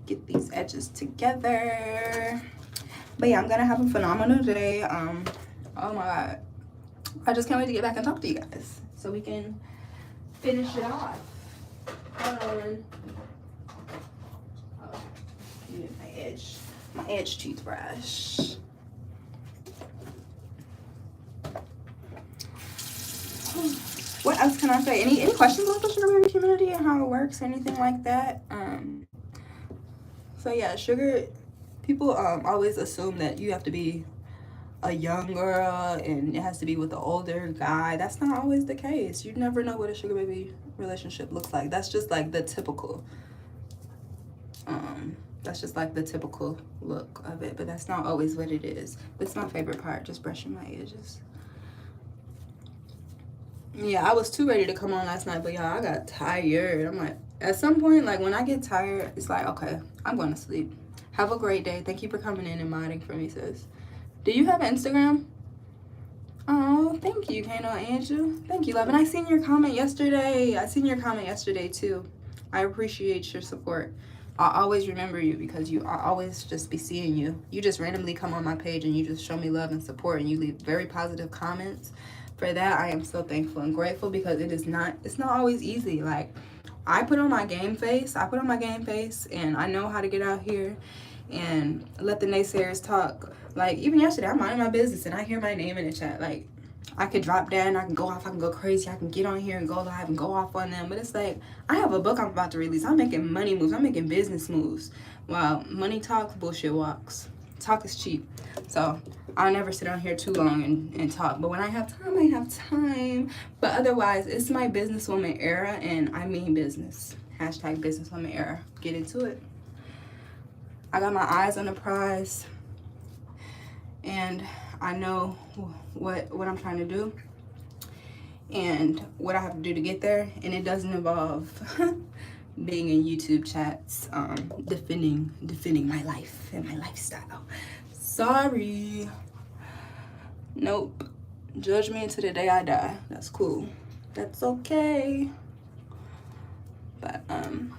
Get these edges together. But yeah, I'm gonna have a phenomenal day. Oh my God. I just can't wait to get back and talk to you guys so we can finish it off. Hold on. Oh, need my edge toothbrush. What else can I say? Any questions about the sugar baby community and how it works, anything like that? So yeah, people always assume that you have to be a young girl and it has to be with an older guy. That's not always the case. You never know what a sugar baby relationship looks like. That's just like the typical look of it, but that's not always what it is. It's my favorite part, just brushing my edges. Yeah, I was too ready to come on last night, but y'all, I got tired. I'm like, at some point, like when I get tired, it's like, okay, I'm going to sleep. Have a great day. Thank you for coming in and modding for me, sis. Do you have an Instagram? Oh, thank you, Kano Angel. Thank you, love. And I seen your comment yesterday. Too. I appreciate your support. I always remember you because I always just be seeing you. You just randomly come on my page and you just show me love and support and you leave very positive comments. For that, I am so thankful and grateful because it's not always easy. Like, I put on my game face and I know how to get out here and let the naysayers talk. Like, even yesterday, I'm minding my business and I hear my name in the chat. Like, I could drop down, I can go off, I can go crazy, I can get on here and go live and go off on them. But it's like, I have a book I'm about to release. I'm making money moves. I'm making business moves. While money talks, bullshit walks. Talk is cheap. So I'll never sit on here too long and talk. But when I have time, I have time. But otherwise, it's my businesswoman era, and I mean business. Hashtag businesswoman era. Get into it. I got my eyes on the prize, and I know what I'm trying to do and what I have to do to get there, and it doesn't involve being in YouTube chats, defending my life and my lifestyle. Sorry. Nope. Judge me until the day I die. That's cool. That's okay. But I'm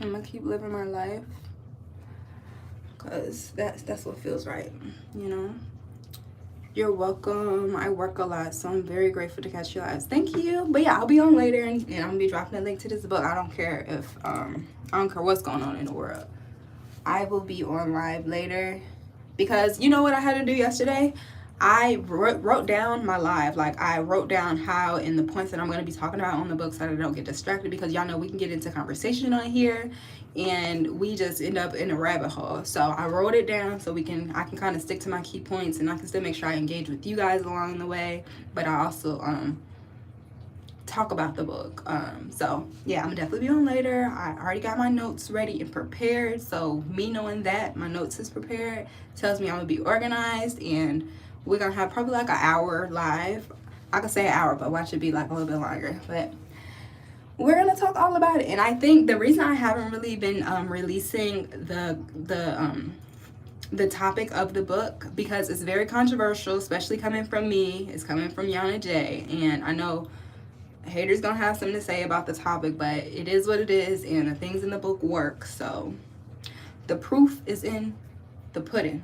gonna keep living my life, because that's what feels right, you know. You're welcome. I work a lot, so I'm very grateful to catch you lives. Thank you. But yeah, I'll be on later, and I'm gonna be dropping a link to this book. I don't care if I don't care what's going on in the world. I will be on live later, because you know what I had to do yesterday? I wrote down my live. Like, I wrote down how and the points that I'm going to be talking about on the book, so that I don't get distracted, because y'all know we can get into conversation on here and we just end up in a rabbit hole. So I wrote it down so I can kind of stick to my key points, and I can still make sure I engage with you guys along the way, but I also talk about the book. So yeah, I'm gonna definitely be on later. I already got my notes ready and prepared, so me knowing that my notes is prepared tells me I'm gonna be organized, and we're gonna have probably like an hour live. I could say an hour, but watch it be like a little bit longer. But we're gonna talk all about it. And I think the reason I haven't really been releasing the topic of the book, because it's very controversial, especially coming from me. It's coming from Yana J, and I know haters gonna have something to say about the topic, but it is what it is, and the things in the book work. So the proof is in the pudding.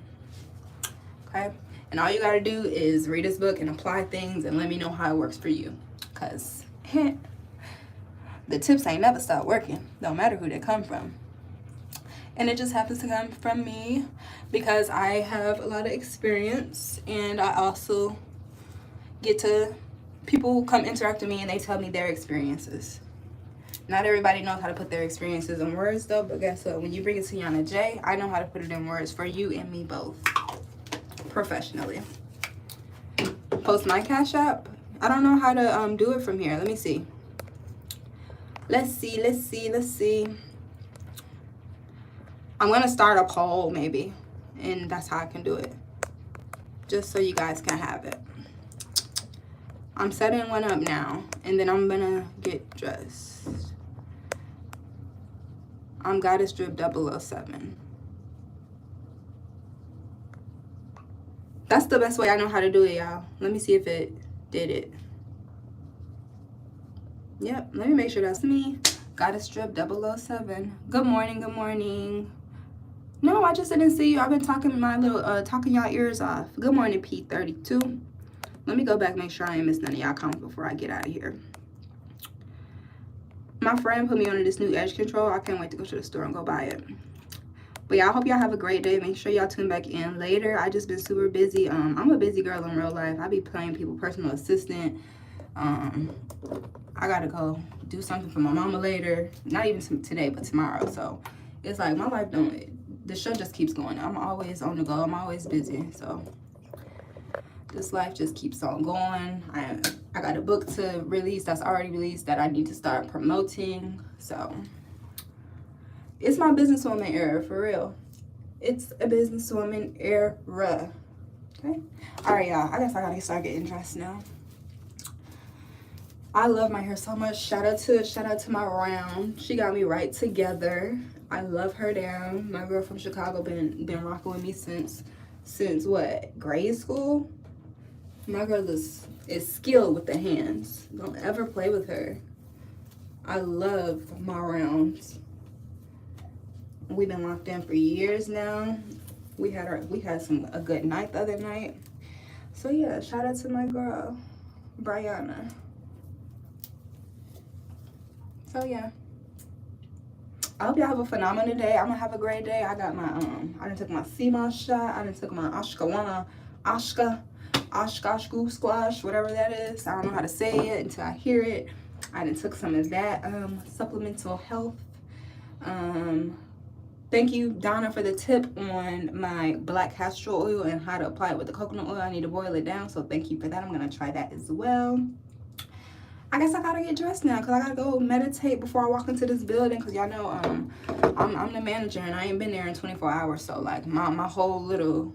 Okay. And all you gotta do is read this book and apply things and let me know how it works for you. Because the tips ain't never stop working. Don't matter who they come from. And it just happens to come from me because I have a lot of experience, and I also get to, people come interact with me and they tell me their experiences. Not everybody knows how to put their experiences in words though, but guess what? When you bring it to Yana J, I know how to put it in words for you and me both. Professionally. Post my Cash App. I don't know how to do it from here. Let me see. Let's see. I'm gonna start a poll maybe, and that's how I can do it, just so you guys can have it. I'm setting one up now, and then I'm gonna get dressed. I'm Goddess Drip 007. That's the best way I know how to do it, y'all. Let me see if it did it. Yep, let me make sure that's me. Goddess Drip 007. Good morning. No, I just didn't see you. I've been talking talking y'all ears off. Good morning, P32. Let me go back, make sure I ain't missed none of y'all comments before I get out of here. My friend put me on this new edge control. I can't wait to go to the store and go buy it. But yeah, I hope y'all have a great day. Make sure y'all tune back in later. I just been super busy. I'm a busy girl in real life. I be playing people personal assistant. I gotta go do something for my mama later. Not even today, but tomorrow. So it's like my life the show just keeps going. I'm always on the go. I'm always busy. So this life just keeps on going. I got a book to release that's already released that I need to start promoting. So it's my businesswoman era, for real. It's a businesswoman era. Okay? All right, y'all. I guess I gotta start getting dressed now. I love my hair so much. Shout out to my round. She got me right together. I love her down. My girl from Chicago been rocking with me since what, grade school? My girl is skilled with the hands. Don't ever play with her. I love my rounds. We've been locked in for years now. We had a good night the other night. So yeah, shout out to my girl, Brianna. So yeah. I hope y'all have a phenomenal day. I'm gonna have a great day. I got my I done took my CMOS shot. I done took my Ashka Oshkosh Goose Squash, whatever that is. I don't know how to say it until I hear it. I done took some of that supplemental health. Thank you, Donna, for the tip on my black castor oil and how to apply it with the coconut oil. I need to boil it down, so thank you for that. I'm gonna try that as well. I guess I gotta get dressed now because I gotta go meditate before I walk into this building, because y'all know I'm the manager and I ain't been there in 24 hours, so like my whole little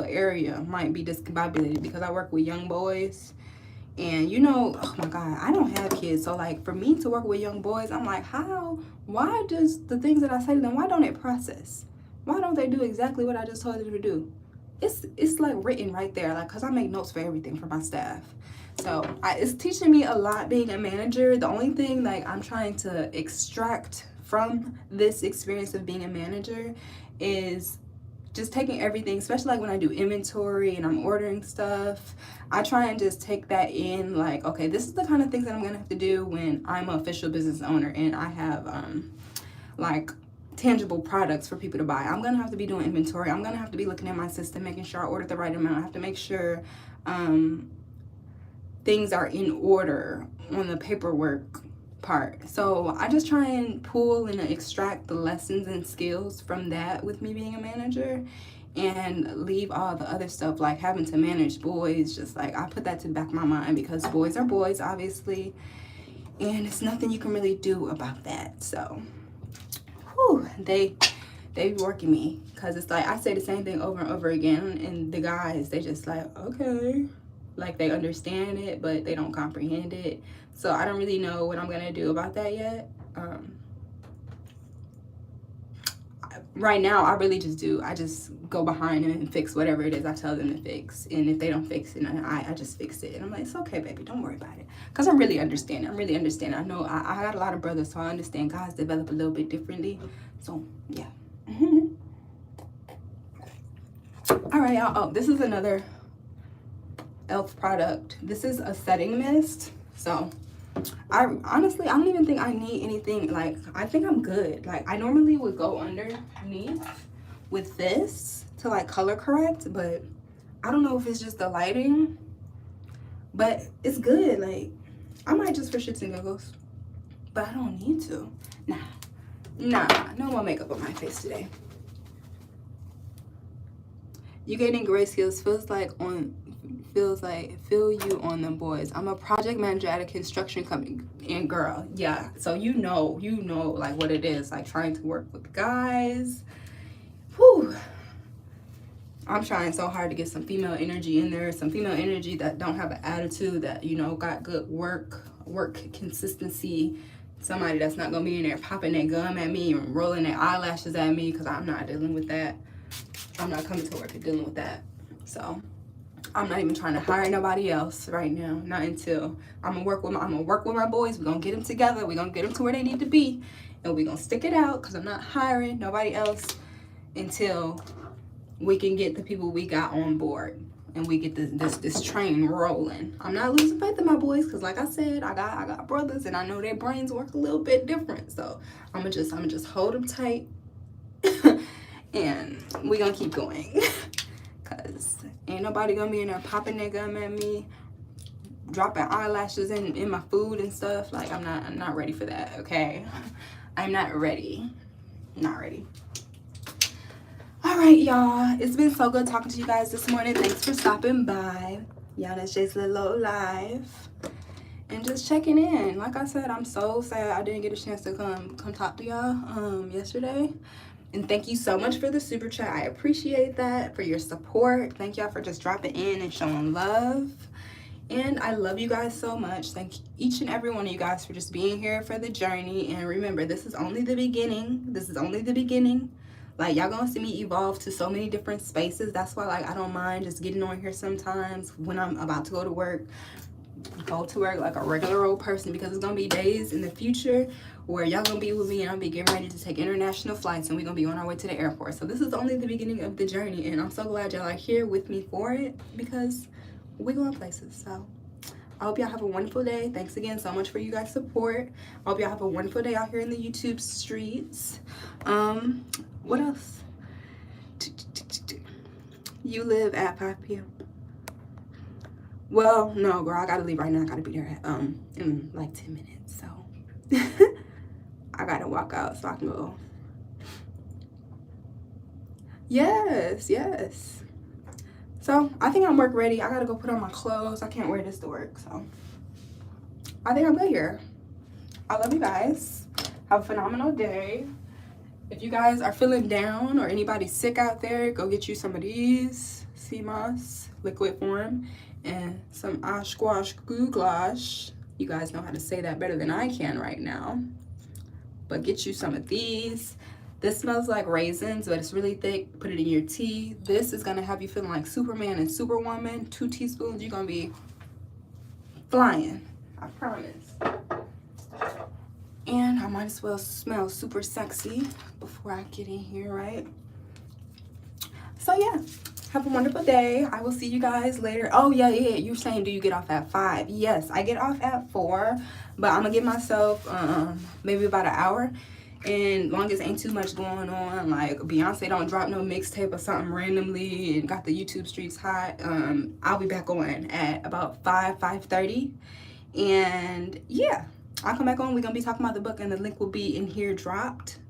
area might be discombobulated because I work with young boys. And you know, oh my God, I don't have kids. So like for me to work with young boys, I'm like, why does the things that I say to them, why don't it process? Why don't they do exactly what I just told them to do? It's like written right there, like, cause I make notes for everything for my staff. So it's teaching me a lot being a manager. The only thing like I'm trying to extract from this experience of being a manager is just taking everything, especially like when I do inventory and I'm ordering stuff, I try and just take that in, like, okay, this is the kind of things that I'm gonna have to do when I'm an official business owner and I have like tangible products for people to buy. I'm gonna have to be doing inventory. I'm gonna have to be looking at my system, making sure I ordered the right amount. I have to make sure things are in order on the paperwork part. So I just try and pull and extract the lessons and skills from that with me being a manager, and leave all the other stuff like having to manage boys, just like I put that to the back of my mind because boys are boys, obviously, and it's nothing you can really do about that. So whew, they be working me, because it's like I say the same thing over and over again, and the guys, they just like, okay, like they understand it but they don't comprehend it. So I don't really know what I'm gonna do about that yet. Right now, I really just go behind them and fix whatever it is I tell them to fix. And if they don't fix it, I just fix it. And I'm like, it's okay, baby, don't worry about it. Because I really understand it. I know I got a lot of brothers, so I understand guys develop a little bit differently. So, yeah. All right, y'all. Oh, this is another e.l.f. product. This is a setting mist. So I don't even think I need anything. Like, I think I'm good. Like, I normally would go underneath with this to like color correct, but I don't know if it's just the lighting, but it's good. Like, I might just for shits and giggles, but I don't need to. Nah, no more makeup on my face today. You gaining great skills feel you on them boys. I'm a project manager at a construction company, and girl, yeah, so you know like what it is, like trying to work with guys. Whew. I'm trying so hard to get some female energy in there, some female energy that don't have an attitude, that, you know, got good work consistency. Somebody that's not gonna be in there popping their gum at me and rolling their eyelashes at me, because I'm not dealing with that. I'm not coming to work and dealing with that. So I'm not even trying to hire nobody else right now. Not until I'm gonna work with my boys. We're gonna get them together. We're gonna get them to where they need to be, and we're gonna stick it out, because I'm not hiring nobody else until we can get the people we got on board and we get this train rolling. I'm not losing faith in my boys, because like I said, I got brothers and I know their brains work a little bit different. So I'm gonna just hold them tight and we're gonna keep going. Cause ain't nobody gonna be in there popping their gum at me, dropping eyelashes in my food and stuff. Like, I'm not ready for that, okay? I'm not ready. Not ready. All right, y'all. It's been so good talking to you guys this morning. Thanks for stopping by. Y'all, that's just a little live. And just checking in. Like I said, I'm so sad I didn't get a chance to come talk to y'all yesterday. And thank you so much for the super chat. I appreciate that, for your support. Thank y'all for just dropping in and showing love. And I love you guys so much. Thank each and every one of you guys for just being here for the journey. And remember, this is only the beginning. This is only the beginning. Like, y'all gonna see me evolve to so many different spaces. That's why, like, I don't mind just getting on here sometimes when I'm about to go to work like a regular old person, because it's gonna be days in the future where y'all gonna be with me and I'll be getting ready to take international flights and we're gonna be on our way to the airport. So this is only the beginning of the journey, and I'm so glad y'all are here with me for it, because we're going places. So I hope y'all have a wonderful day. Thanks again so much for you guys' support. I hope y'all have a wonderful day out here in the YouTube streets. What else? You live at 5 p.m. Well, no, girl, I gotta leave right now. I gotta be there in like 10 minutes. So I gotta walk out so I can go. Yes, yes. So I think I'm work ready. I gotta go put on my clothes. I can't wear this to work, so I think I'm good here. I love you guys. Have a phenomenal day. If you guys are feeling down or anybody sick out there, go get you some of these sea moss liquid form and some squash goulash. You guys know how to say that better than I can right now. But get you some of these. This smells like raisins, but it's really thick. Put it in your tea. This is gonna have you feeling like Superman and Superwoman. 2 teaspoons, you're gonna be flying. I promise. And I might as well smell super sexy before I get in here, right? So yeah, have a wonderful day. I will see you guys later. Oh yeah, you're saying, do you get off at 5? Yes, I get off at 4, but I'm gonna give myself maybe about an hour. And long as ain't too much going on, like Beyonce don't drop no mixtape or something randomly and got the YouTube streets hot, I'll be back on at about 5:30. And yeah, I'll come back on. We're gonna be talking about the book and the link will be in here dropped,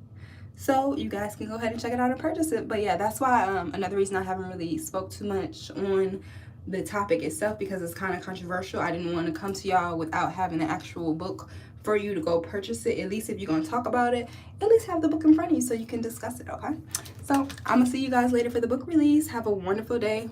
so you guys can go ahead and check it out and purchase it. But yeah, that's why another reason I haven't really spoke too much on the topic itself, because it's kind of controversial. I didn't want to come to y'all without having the actual book for you to go purchase it. At least if you're gonna talk about it, at least have the book in front of you so you can discuss it. Okay, so I'm gonna see you guys later for the book release. Have a wonderful day.